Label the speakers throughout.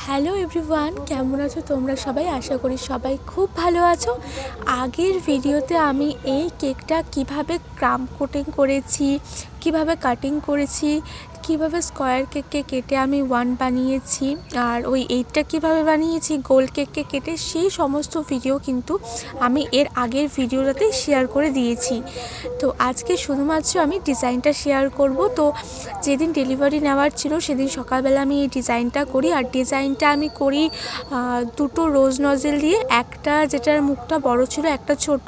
Speaker 1: Hello everyone, কেমন আছো তোমরা সবাই? আশা করি সবাই খুব ভালো আছো। আগের ভিডিওতে আমি এই কেকটা কিভাবে ক্রাম কোটিং করেছি, কিভাবে কাটিং করেছি, কিভাবে স্কোয়ার কেককে কেটে আমি ওয়ান বানিয়েছি, আর ওই এইটটা কিভাবে বানিয়েছি গোল কেককে কেটে, সেই সমস্ত ভিডিও কিন্তু আমি এর আগের ভিডিওটাতেই শেয়ার করে দিয়েছি। তো আজকে শুধুমাত্র আমি ডিজাইনটা শেয়ার করব। তো যেদিন ডেলিভারি নেওয়ার ছিল সেদিন সকালবেলা আমি এই ডিজাইনটা করি, আর ডিজাইনটা আমি করি দুটো রোজ নজেল দিয়ে, একটা যেটার মুখটা বড় ছিল, একটা ছোট,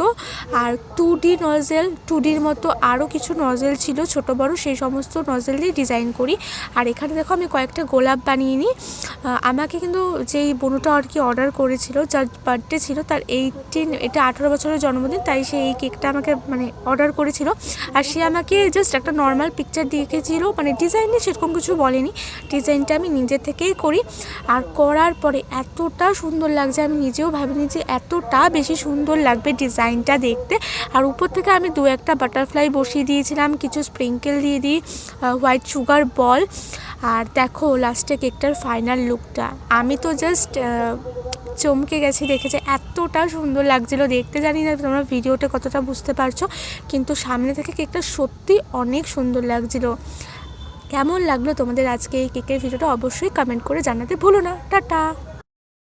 Speaker 1: আর 2D নজেল, 2Dর মতো আরও কিছু নজেল ছিল ছোট বড়, সেই সমস্ত নজেল দিয়ে ডিজাইন করি। আর এখানে দেখো আমি কয়েকটা গোলাপ বানিয়ে নিই। আমাকে কিন্তু যেই বোনটা আর কি অর্ডার করেছিল, যার বার্থডে ছিল, তার 18, এটা 18 বছরের জন্মদিন, তাই সে এই কেকটা আমাকে অর্ডার করেছিল। আর সে আমাকে জাস্ট একটা নর্মাল পিকচার দিয়েছিল, ডিজাইন নিয়ে সেরকম কিছু বলেনি। ডিজাইনটা আমি নিজে থেকেই করি, আর করার পরে এতটা সুন্দর লাগছে, আমি নিজেও ভাবিনি যে এতটা বেশি সুন্দর লাগবে ডিজাইনটা দেখতে। আর উপর থেকে আমি দু একটা বাটারফ্লাই বসিয়ে দিয়েছিলাম, কিছু স্প্রিঙ্কেল দিয়ে দিই, হোয়াইট সুগার বল। আর দেখো লাস্টে কেকটার ফাইনাল লুকটা, আমি তো জাস্ট চমকে গেছি দেখেছে, এতটা সুন্দর লাগছিল দেখতে। জানি না তোমরা ভিডিওটা কতটা বুঝতে পারছো, কিন্তু সামনে থেকে কেকটা সত্যি অনেক সুন্দর লাগছিল। কেমন লাগলো তোমাদের আজকে এই কেকের ভিডিওটা অবশ্যই কমেন্ট করে জানাতে ভুলো না। টাটা।